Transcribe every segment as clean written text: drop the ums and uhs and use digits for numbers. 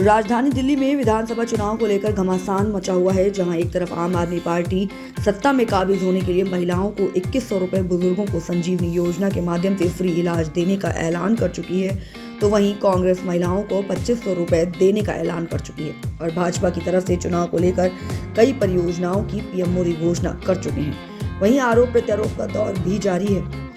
राजधानी दिल्ली में विधानसभा चुनाव को लेकर घमासान मचा हुआ है, जहां एक तरफ आम आदमी पार्टी सत्ता में काबिज होने के लिए महिलाओं को 2100 रुपए, बुजुर्गों को संजीवनी योजना के माध्यम से फ्री इलाज देने का ऐलान कर चुकी है, तो वहीं कांग्रेस महिलाओं को 2500 रुपए देने का ऐलान कर चुकी है और भाजपा की तरफ से चुनाव को लेकर कई परियोजनाओं की पीएम मोदी घोषणा कर चुके हैं। वहीं आरोप प्रत्यारोप का दौर भी जारी है।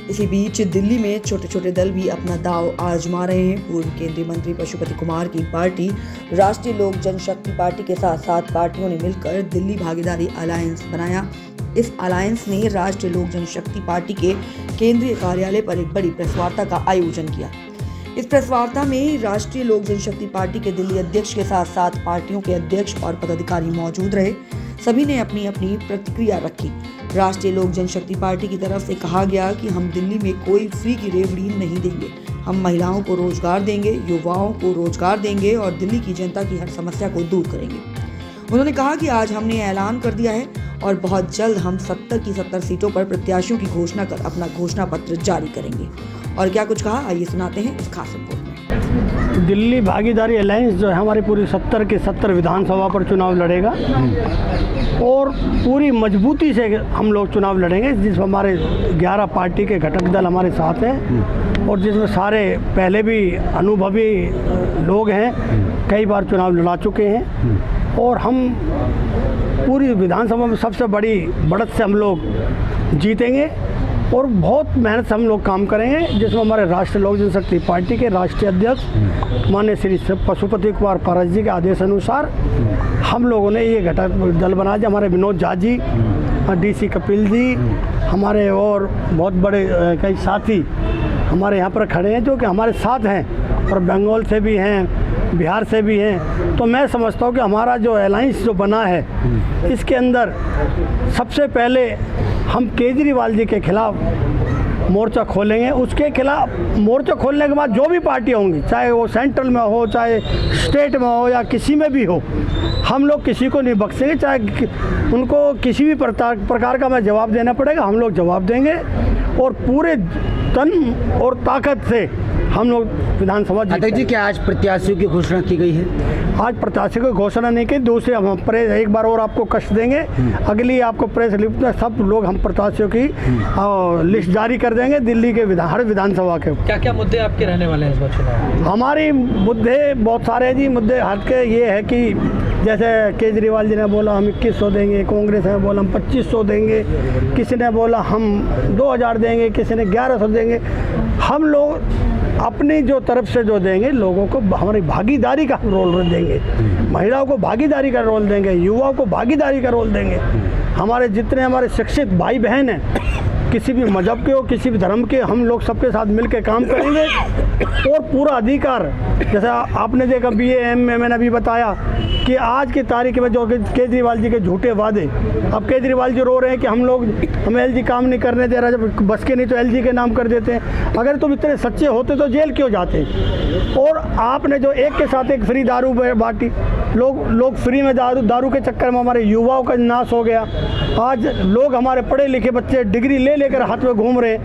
इसी बीच दिल्ली में छोटे छोटे दल भी अपना दांव आजमा रहे हैं। पूर्व केंद्रीय मंत्री पशुपति कुमार की पार्टी राष्ट्रीय लोक जनशक्ति पार्टी के साथ 7 पार्टियों ने मिलकर दिल्ली भागीदारी अलायंस बनाया। इस अलायंस ने राष्ट्रीय लोक जनशक्ति पार्टी के केंद्रीय कार्यालय पर एक बड़ी प्रेस वार्ता का आयोजन किया। इस प्रेस वार्ता में राष्ट्रीय लोक जनशक्ति पार्टी के दिल्ली अध्यक्ष के साथ 7 पार्टियों के अध्यक्ष और पदाधिकारी मौजूद रहे। सभी ने अपनी अपनी प्रतिक्रिया रखी। राष्ट्रीय लोक जनशक्ति पार्टी की तरफ से कहा गया कि हम दिल्ली में कोई फ्री की रेवड़ी नहीं देंगे। हम महिलाओं को रोजगार देंगे, युवाओं को रोजगार देंगे और दिल्ली की जनता की हर समस्या को दूर करेंगे। उन्होंने कहा कि आज हमने ऐलान कर दिया है और बहुत जल्द हम 70 की 70 सीटों पर प्रत्याशियों की घोषणा कर अपना घोषणा पत्र जारी करेंगे। और क्या कुछ कहा, आइए सुनाते हैं इस खास रिपोर्ट में। दिल्ली भागीदारी अलायंस जो है हमारी पूरी 70 के 70 विधानसभा पर चुनाव लड़ेगा और पूरी मजबूती से हम लोग चुनाव लड़ेंगे, जिसमें हमारे 11 पार्टी के घटक दल हमारे साथ हैं और जिसमें सारे पहले भी अनुभवी लोग हैं, कई बार चुनाव लड़ा चुके हैं और हम पूरी विधानसभा में सबसे बड़ी बढ़त से हम लोग जीतेंगे और बहुत मेहनत से हम लोग काम करेंगे, जिसमें हमारे राष्ट्रीय लोक जनशक्ति पार्टी के राष्ट्रीय अध्यक्ष माननीय श्री पशुपति कुमार पारस जी के आदेश अनुसार हम लोगों ने ये घटक दल बनाया। हमारे विनोद झा जी, डीसी कपिल जी, हमारे और बहुत बड़े कई साथी हमारे यहाँ पर खड़े हैं जो कि हमारे साथ हैं और बंगाल से भी हैं, बिहार से भी हैं। तो मैं समझता हूँ कि हमारा जो अलायंस जो बना है, इसके अंदर सबसे पहले हम केजरीवाल जी के खिलाफ मोर्चा खोलेंगे। उसके खिलाफ मोर्चा खोलने के बाद जो भी पार्टी होंगी, चाहे वो सेंट्रल में हो, चाहे स्टेट में हो या किसी में भी हो, हम लोग किसी को नहीं बख्शेंगे। चाहे उनको किसी भी प्रकार का मैं जवाब देना पड़ेगा, हम लोग जवाब देंगे और पूरे तन और ताकत से हम लोग विधानसभा अध्यक्ष जी, क्या आज प्रत्याशियों की घोषणा की गई है? आज प्रत्याशियों की घोषणा नहीं की। दूसरे हम प्रेस एक बार और आपको कष्ट देंगे, अगली आपको प्रेस लिस्ट में सब लोग हम प्रत्याशियों की लिस्ट जारी कर देंगे दिल्ली के हर विधानसभा के। क्या क्या मुद्दे आपके रहने वाले हैं इस बार चुनाव? हमारी मुद्दे बहुत सारे हैं जी। मुद्दे हट के ये है कि जैसे केजरीवाल जी ने बोला हम 2100 देंगे, कांग्रेस ने बोला हम 2500 देंगे, किसी ने बोला हम 2000 देंगे, किसी ने 1100 देंगे। हम लोग अपनी जो तरफ से जो देंगे, लोगों को हमारी भागीदारी का रोल देंगे, महिलाओं को भागीदारी का रोल देंगे, युवाओं को भागीदारी का रोल देंगे। हमारे जितने हमारे शिक्षित भाई बहन हैं, किसी भी मजहब के हो, किसी भी धर्म के, हम लोग सबके साथ मिलकर काम करेंगे और पूरा अधिकार, जैसे आपने देखा BAM में मैंने अभी बताया कि आज की तारीख में जो केजरीवाल जी के झूठे वादे, अब केजरीवाल जी रो रहे हैं कि हम LG काम नहीं करने दे रहा, जब बस के नहीं तो LG के नाम कर देते हैं। अगर तुम इतने सच्चे होते तो जेल क्यों जाते? और आपने जो एक के साथ एक फ्री दारू बांटी, लोग फ्री में दारू के चक्कर में हमारे युवाओं का नाश हो गया। आज लोग हमारे पढ़े लिखे बच्चे डिग्री ले लेकर हाथ में घूम रहे,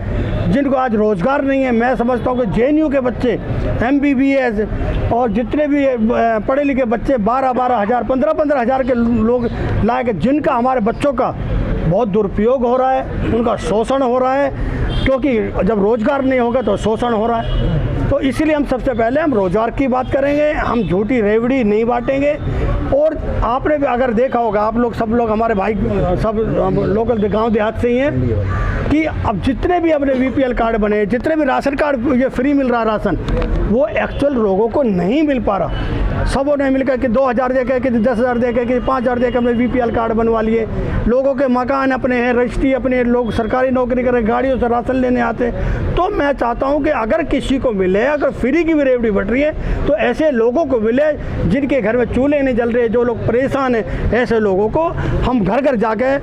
जिनको आज रोजगार नहीं है। मैं समझता हूँ कि JNU के बच्चे, MBBS और जितने भी पढ़े लिखे बच्चे 12-12 हज़ार, 15-15 हज़ार के लोग लाए, जिनका हमारे बच्चों का बहुत दुरुपयोग हो रहा है, उनका शोषण हो रहा है, क्योंकि जब रोजगार नहीं होगा तो शोषण हो रहा है। तो इसीलिए हम सबसे पहले हम रोजगार की बात करेंगे, हम झूठी रेवड़ी नहीं बांटेंगे। और आपने भी अगर देखा होगा, आप लोग सब लोग हमारे भाई सब लोकल गांव देहात से ही हैं कि अब जितने भी अपने BPL कार्ड बने, जितने भी राशन कार्ड ये फ्री मिल रहा राशन, वो एक्चुअल लोगों को नहीं मिल पा रहा। सबों ने मिलकर कि 2000 दे के, कि 10,000 दे के, कि 5000 दे के हमने BPL कार्ड बनवा लिए। लोगों के मकान अपने हैं, रजिस्ट्री अपने, लोग सरकारी नौकरी कर रहे, गाड़ियों से राशन लेने आते। तो मैं चाहता हूँ कि अगर किसी को मिले, अगर फ्री की भी रेवड़ी बट रही है, तो ऐसे लोगों को मिले जिनके घर में चूल्हे नहीं जल रहे, जो लोग परेशान हैं, ऐसे लोगों को हम घर घर जाके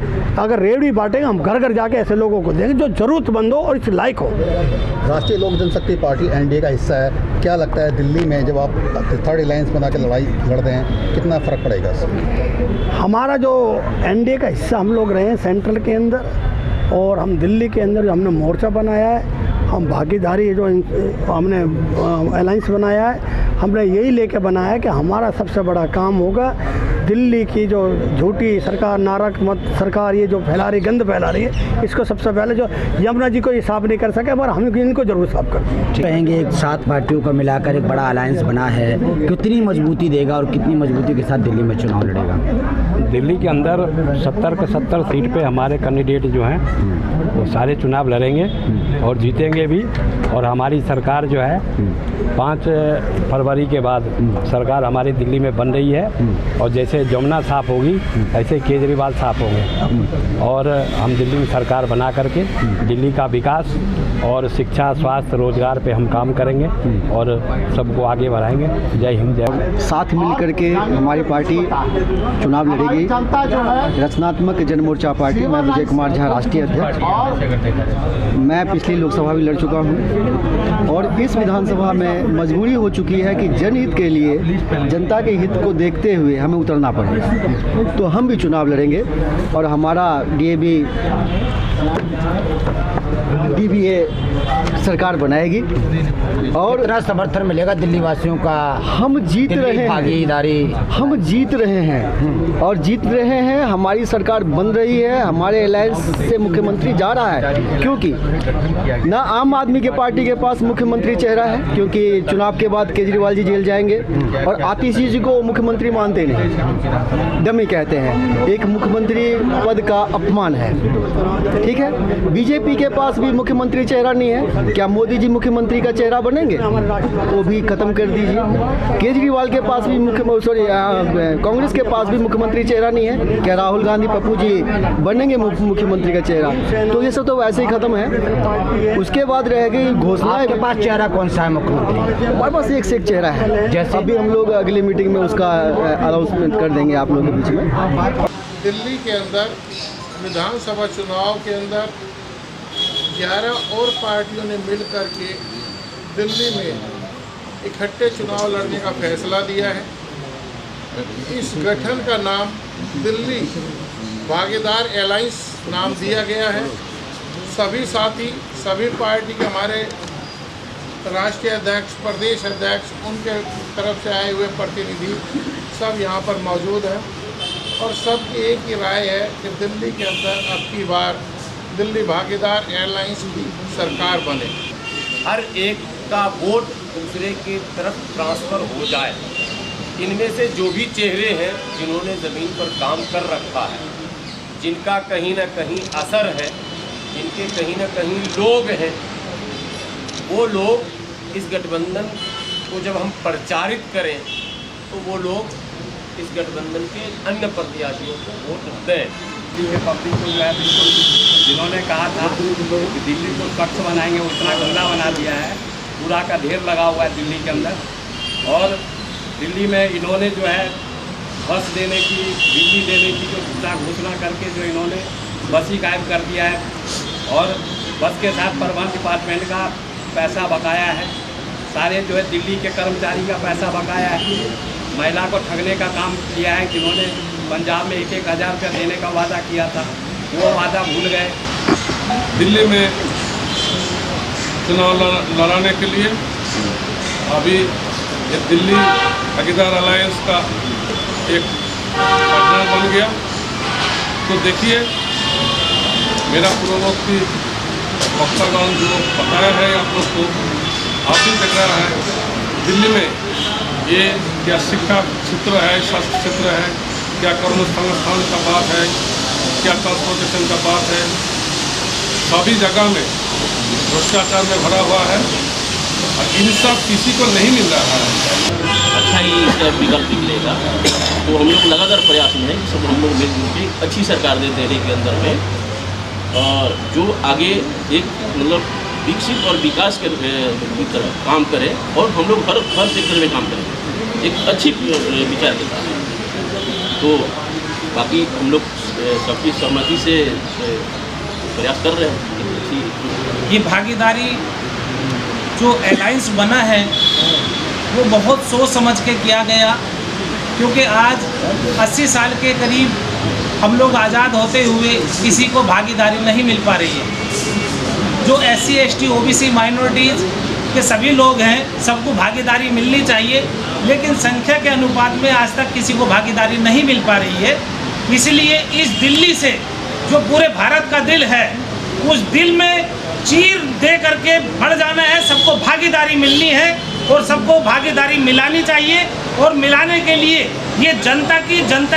अगर रेवड़ी बांटेंगे, हम घर घर जाके ऐसे लोगों को देंगे जो ज़रूरतमंद हो और इस लायक हो। राष्ट्रीय लोक जनशक्ति पार्टी NDA का हिस्सा है। क्या लगता है दिल्ली में जब आप थर्ड अलायंस बना के लड़ाई लड़ते हैं, कितना फ़र्क पड़ेगा इससे? हमारा जो NDA का हिस्सा हम लोग रहे हैं सेंट्रल के अंदर, और हम दिल्ली के अंदर जो हमने मोर्चा बनाया है, हम भागीदारी जो हमने अलायंस बनाया है, हमने यही लेके बनाया कि हमारा सबसे बड़ा काम होगा दिल्ली की जो झूठी सरकार, नारक मत सरकार ये जो फैला रही, गंद फैला रही है, इसको सबसे पहले जो यमुना जी को ये साफ नहीं कर सके, पर हम इनको जरूर साफ कर देंगे। कहेंगे एक 7 पार्टियों का मिलाकर एक बड़ा अलायंस बना है, कितनी मजबूती देगा और कितनी मजबूती के साथ दिल्ली में चुनाव लड़ेगा? दिल्ली के अंदर 70 के 70 सीट पे हमारे कैंडिडेट जो हैं वो सारे चुनाव लड़ेंगे और जीतेंगे भी। और हमारी सरकार जो है 5 फरवरी के बाद सरकार हमारी दिल्ली में बन रही है, और जैसे जमुना साफ होगी ऐसे केजरीवाल साफ होंगे, और हम दिल्ली में सरकार बना करके दिल्ली का विकास और शिक्षा, स्वास्थ्य, रोजगार पे हम काम करेंगे और सबको आगे बढ़ाएंगे। जय हिंद, जय। साथ मिल करके हमारी पार्टी चुनाव लड़ेगी, रचनात्मक जनमोर्चा पार्टी। मैं विजय कुमार झा, राष्ट्रीय अध्यक्ष। मैं पिछली लोकसभा भी लड़ चुका हूं और इस विधानसभा में मजबूरी हो चुकी है कि जनहित के लिए, जनता के हित को देखते हुए हमें उतरना पड़ेगा। तो हम भी चुनाव लड़ेंगे और हमारा DBA सरकार बनाएगी। और कितना समर्थन मिलेगा दिल्ली वासियों का? हम जीत रहे हैं, भागीदारी हम जीत रहे हैं और जीत रहे हैं। हमारी सरकार बन रही है, हमारे अलायंस से मुख्यमंत्री जा रहा है, क्योंकि ना आम आदमी के पार्टी के पास मुख्यमंत्री चेहरा है, क्योंकि चुनाव के बाद केजरीवाल जी जेल जाएंगे और आतिशी जी को मुख्यमंत्री मानते नहीं, डमी कहते हैं। एक मुख्यमंत्री पद का अपमान है, ठीक है। बीजेपी के पास भी मुख्यमंत्री चेहरा नहीं है, क्या मोदी जी मुख्यमंत्री का चेहरा बनेंगे? वो भी खत्म कर दीजिए। केजरीवाल के पास भी कांग्रेस के पास भी मुख्यमंत्री चेहरा नहीं है, क्या राहुल गांधी, पप्पू जी बनेंगे मुख्यमंत्री का चेहरा? तो ये सब तो वैसे ही खत्म है। उसके बाद रहेगी घोषणा। आपके पास चेहरा कौन सा है मुख्यमंत्री? हमारे पास एक से एक चेहरा है, जैसे अभी हम लोग अगली मीटिंग में उसका अनाउंसमेंट कर देंगे आप लोगों के बीच में। दिल्ली के अंदर विधानसभा चुनाव के अंदर 11 और पार्टियों ने मिल कर के दिल्ली में इकट्ठे चुनाव लड़ने का फैसला दिया है। इस गठन का नाम दिल्ली भागीदार अलायंस नाम दिया गया है। सभी साथी, सभी पार्टी के हमारे राष्ट्रीय अध्यक्ष, प्रदेश अध्यक्ष, उनके तरफ से आए हुए प्रतिनिधि सब यहाँ पर मौजूद हैं और सबकी एक ही राय है कि दिल्ली के अंदर अब की बार दिल्ली भागीदार एयरलाइंस की सरकार बने। हर एक का वोट दूसरे की तरफ ट्रांसफ़र हो जाए। इनमें से जो भी चेहरे हैं जिन्होंने ज़मीन पर काम कर रखा है, जिनका कहीं ना कहीं असर है, जिनके कहीं ना कहीं लोग हैं, वो लोग इस गठबंधन को जब हम प्रचारित करें तो वो लोग इस गठबंधन के अन्य प्रत्याशियों को वोट दें। दिल्ली के पब्लिक को जो है बिल्कुल जिन्होंने कहा था कि दिल्ली को स्वच्छ बनाएंगे, उतना गंदा बना दिया है। कूड़ा का ढेर लगा हुआ है दिल्ली के अंदर, और दिल्ली में इन्होंने जो है बस देने की, बिजली देने की जो घोषणा करके जो इन्होंने बस ही गायब कर दिया है, और बस के साथ परिवहन डिपार्टमेंट का पैसा बकाया है, सारे जो है दिल्ली के कर्मचारी का पैसा बकाया है। महिला को ठगने का काम किया है, जिन्होंने पंजाब में 1,000 रुपया देने का वादा किया था, वो वादा भूल गए। दिल्ली में चुनाव लड़ाने के लिए अभी ये दिल्ली भागीदार अलायंस का एक पार्टनर बन गया। तो देखिए, मेरा पूर्ववर्ती वक्तागण जो बताया है आप लोग को, आप भी देख रहा है दिल्ली में ये क्या शिक्षा क्षेत्र है, स्वास्थ्य क्षेत्र है, क्या कर्म संस्थान का बात है, क्या ट्रांसपोर्टेशन का बात है, सभी जगह में भ्रष्टाचार में भरा हुआ है और इन सब किसी को नहीं मिल रहा है। अच्छा ही इसका विकल्प निकलेगा। तो हम लोग लगातार प्रयास में हैं कि सब हम लोग मिलजुल के अच्छी सरकार दे देने के अंदर में, और जो आगे एक मतलब विकसित और विकास के तरफ काम करें, और हम लोग हर सेक्टर में काम करें एक अच्छी विचार के साथ। तो बाकी हम लोग सबकी सहमति से प्रयास कर रहे हैं। ये भागीदारी जो अलायंस बना है वो बहुत सोच समझ के किया गया, क्योंकि आज 80 साल के करीब हम लोग आज़ाद होते हुए किसी को भागीदारी नहीं मिल पा रही है। जो SC ST OBC माइनॉरिटीज़ के सभी लोग हैं, सबको भागीदारी मिलनी चाहिए, लेकिन संख्या के अनुपात में आज तक किसी को भागीदारी नहीं मिल पा रही है। इसलिए इस दिल्ली से जो पूरे भारत का दिल है, उस दिल में चीर दे करके बढ़ जाना है। सबको भागीदारी मिलनी है और सबको भागीदारी मिलानी चाहिए, और मिलाने के लिए ये जनता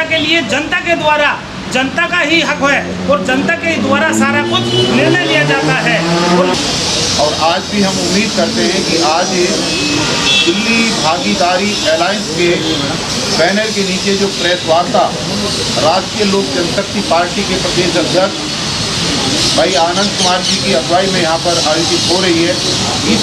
के लिए जनता के द्वारा, जनता का ही हक है और जनता के द्वारा सारा कुछ निर्णय लिया जाता है। और आज भी हम उम्मीद करते हैं कि आज दिल्ली भागीदारी अलायंस के बैनर के नीचे जो प्रेस वार्ता राष्ट्रीय लोक जनशक्ति पार्टी के प्रदेश अध्यक्ष भाई आनंद कुमार जी की अगुवाई में यहाँ पर आयोजित हो रही है, इस